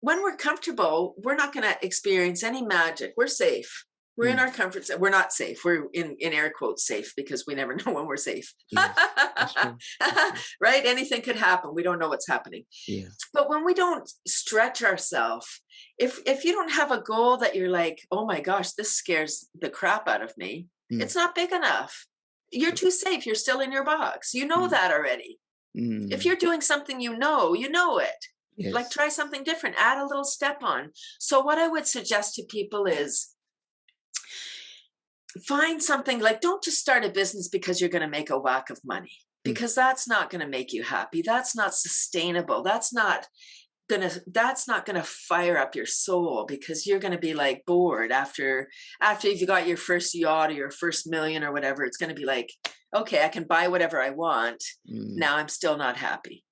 when we're comfortable, we're not going to experience any magic. We're safe. We're in our comfort zone. We're not safe. We're in air quotes safe because we never know when we're safe. Yes, that's true. That's true. Right? Anything could happen. We don't know what's happening. Yeah. But when we don't stretch ourselves, if you don't have a goal that you're like, oh my gosh, this scares the crap out of me, it's not big enough. You're too safe. You're still in your box. You know that already. If you're doing something you know it. Yes. Like try something different, add a little step on. So what I would suggest to people is find something, like don't just start a business because you're going to make a whack of money, because that's not going to make you happy. That's not sustainable. That's not going to fire up your soul, because you're going to be like bored after you've got your first yacht or your first million or whatever. It's going to be like, okay, I can buy whatever I want. Now I'm still not happy.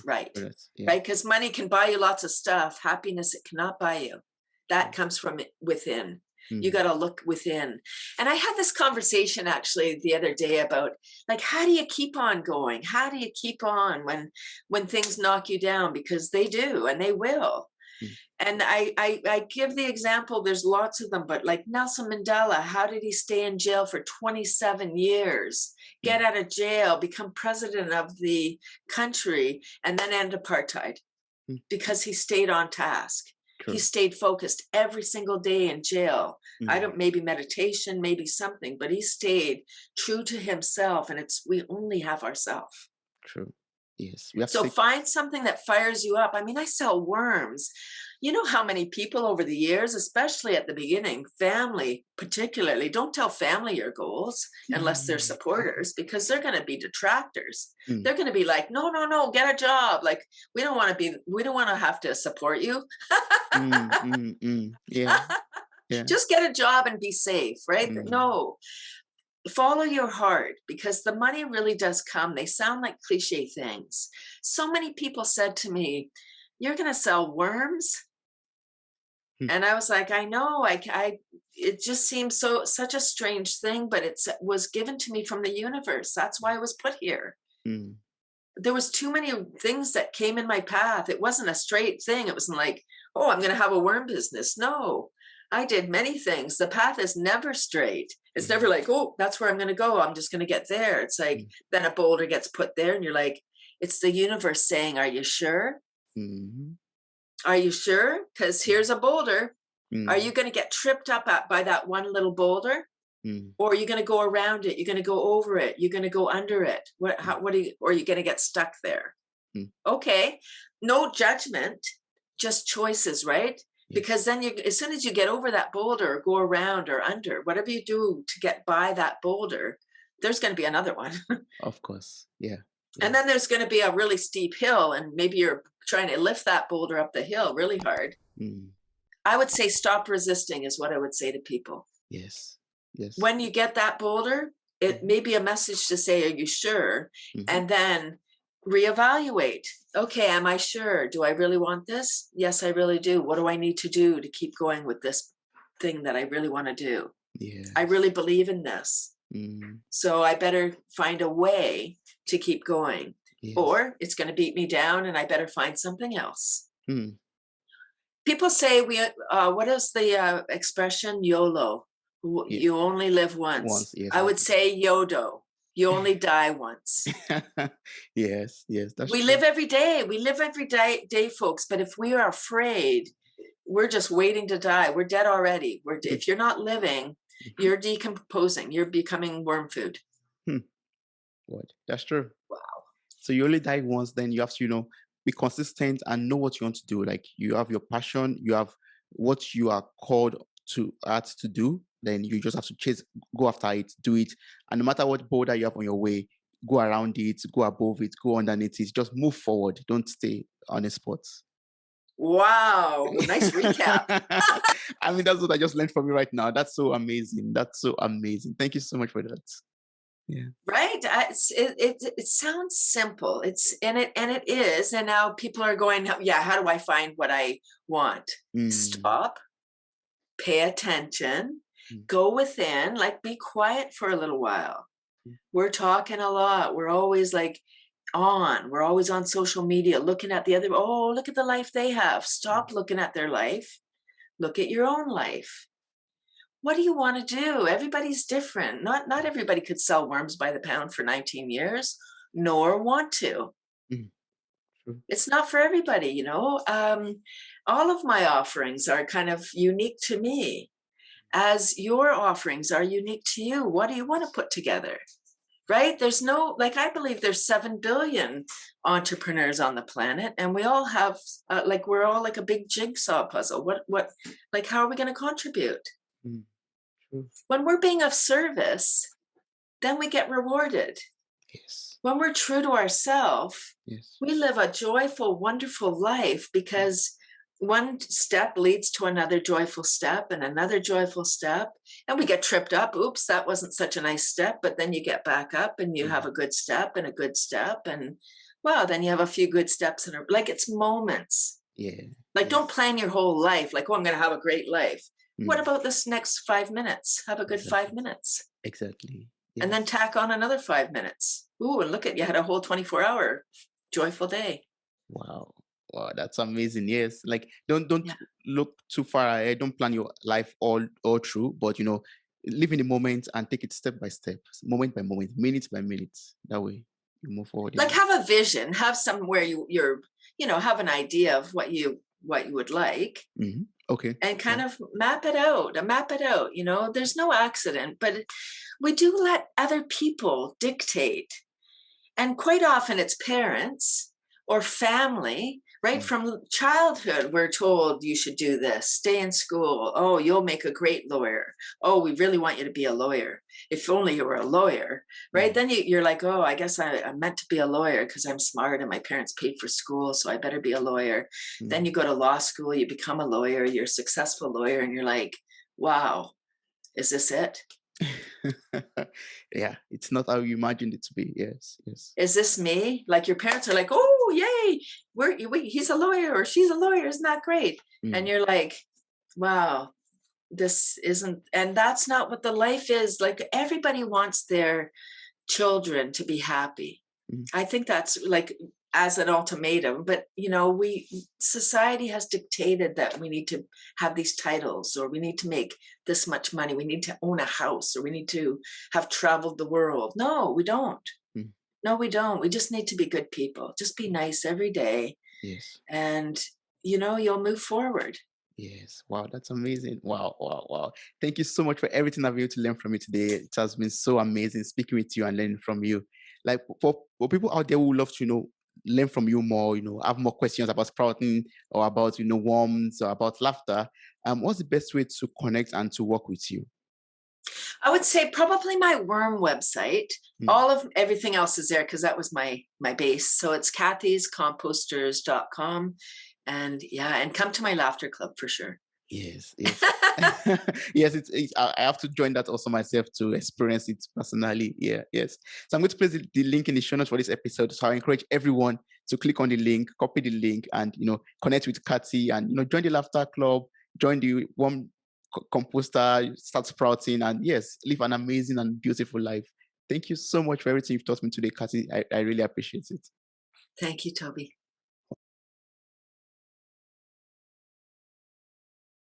Right. Yeah. Right. Because money can buy you lots of stuff. Happiness, it cannot buy you. That comes from within. You got to look within. And I had this conversation actually the other day about, like, how do you keep on going? How do you keep on when things knock you down? Because they do, and they will. And I give the example, there's lots of them, but like Nelson Mandela, how did he stay in jail for 27 years, get out of jail, become president of the country, and then end apartheid? Because he stayed on task. He stayed focused every single day in jail. Maybe meditation, maybe something, but he stayed true to himself. And we only have ourselves. True. Yes. So find something that fires you up. I mean, I sell worms. You know how many people over the years, especially at the beginning, family particularly, don't tell family your goals unless they're supporters, because they're going to be detractors. They're going to be like, no, get a job. Like, we don't want to have to support you. Yeah. Just get a job and be safe, right? No, follow your heart, because the money really does come. They sound like cliche things. So many people said to me, you're going to sell worms? And I was like, I know, it just seems such a strange thing, but it was given to me from the universe. That's why I was put here. There was too many things that came in my path. It wasn't a straight thing. It wasn't like, oh, I'm going to have a worm business. No, I did many things. The path is never straight. It's never like, oh, that's where I'm going to go. I'm just going to get there. It's like, then a boulder gets put there and you're like, it's the universe saying, are you sure? Are you sure? Because here's a boulder. Are you going to get tripped up by that one little boulder? Or are you going to go around it? You're going to go over it. You're going to go under it. Or are you going to get stuck there? Okay. No judgment, just choices, right? Because then as soon as you get over that boulder or go around or under, whatever you do to get by that boulder, there's going to be another one. Of course. Yeah. And then there's going to be a really steep hill, and maybe you're trying to lift that boulder up the hill really hard. I would say stop resisting is what I would say to people. Yes. Yes. When you get that boulder, it may be a message to say, are you sure? And then reevaluate. Okay, am I sure? Do I really want this? Yes, I really do. What do I need to do to keep going with this thing that I really want to do? Yeah. I really believe in this. So I better find a way to keep going. Yes. Or it's going to beat me down and I better find something else. People say, what is the expression? YOLO. You only live once. Yes, I would say YODO. You only die once. Yes. We live every day. We live every day, folks. But if we are afraid, we're just waiting to die. We're dead already. If you're not living, you're decomposing. You're becoming worm food. What? That's true. Wow. So you only die once. Then you have to, be consistent and know what you want to do. Like you have your passion, you have what you are called to do. Then you just have to go after it, do it. And no matter what boulder you have on your way, go around it, go above it, go underneath it. Just move forward. Don't stay on a spot. Wow. Nice recap. I mean, that's what I just learned from you right now. That's so amazing. Thank you so much for that. Yeah. Right. It sounds simple. And it is. And now people are going, yeah, how do I find what I want? Stop, pay attention, go within, like be quiet for a little while. We're talking a lot. We're always we're always on social media, looking at the other. Oh, look at the life they have. Stop looking at their life. Look at your own life. what do you want to do? Everybody's different. Not everybody could sell worms by the pound for 19 years, nor want to. Mm, true. It's not for everybody, you know. All of my offerings are kind of unique to me, as your offerings are unique to you. What do you want to put together? Right? There's no, like, I believe there's 7 billion entrepreneurs on the planet, and we all have, like, we're all like a big jigsaw puzzle. Like, how are we going to contribute? Mm, true. When we're being of service, then we get rewarded. Yes. When we're true to ourselves, Yes. we live a joyful, wonderful life, because one step leads to another joyful step and another joyful step. And we get tripped up. Oops, that wasn't such a nice step. But then you get back up and you have a good step and a good step. And wow, then you have a few good steps. And like, it's moments. Yeah. Like, don't plan your whole life. Like, oh, I'm going to have a great life. What Mm, about this next 5 minutes? Have a good exactly. 5 minutes. Exactly. And then Yes. tack on another 5 minutes. Ooh, and look at, you had a whole 24-hour joyful day. Wow. Wow, that's amazing. Yes. Like, don't Yeah. look too far ahead. Don't plan your life all through, but live in the moment and take it step by step, moment by moment, minute by minute. That way you move forward in Like, life. have a vision, have somewhere you're, have an idea of what you would like, Okay. and Yeah. kind of map it out. There's no accident, but we do let other people dictate. And quite often it's parents or family, right? Mm, From childhood, we're told you should do this, stay in school. Oh, you'll make a great lawyer. Oh, we really want you to be a lawyer. If only you were a lawyer, right? mm, Then you're like, oh, I guess I'm meant to be a lawyer because I'm smart and my parents paid for school, so I better be a lawyer. Then mm. you go to law school, you become a lawyer, you're a successful lawyer, and you're like, wow, is this it? Yeah, it's not how you imagined it to be. Yes. Yes. Is this me? Like, your parents are like, oh, yay, he's a lawyer or she's a lawyer. Isn't that great? And Mm, you're like, wow, this isn't, and that's not what the life is. Like, everybody wants their children to be happy. mm, I think that's like, as an ultimatum, but society has dictated that we need to have these titles, or we need to make this much money, we need to own a house, or we need to have traveled the world. No, we don't. mm. No, we don't. We just need to be good people. Just be nice every day, Yes. and you'll move forward. Yes. Wow, that's amazing. Wow, wow, wow. Thank you so much for everything I've been able to learn from you today. It has been so amazing speaking with you and learning from you. Like, for people out there who love to, learn from you more, have more questions about sprouting or about, worms or about laughter, what's the best way to connect and to work with you? I would say probably my worm website. Mm. All of everything else is there because that was my base. So it's cathycomposters.com. And yeah, and come to my laughter club for sure. Yes, yes. Yes, I have to join that also myself to experience it personally. Yeah, yes. So I'm going to place the link in the show notes for this episode. So I encourage everyone to click on the link, copy the link, and connect with Cathy, and join the laughter club, join the warm composter, start sprouting, and yes, live an amazing and beautiful life. Thank you so much for everything you've taught me today, Cathy. I really appreciate it. Thank you, Toby.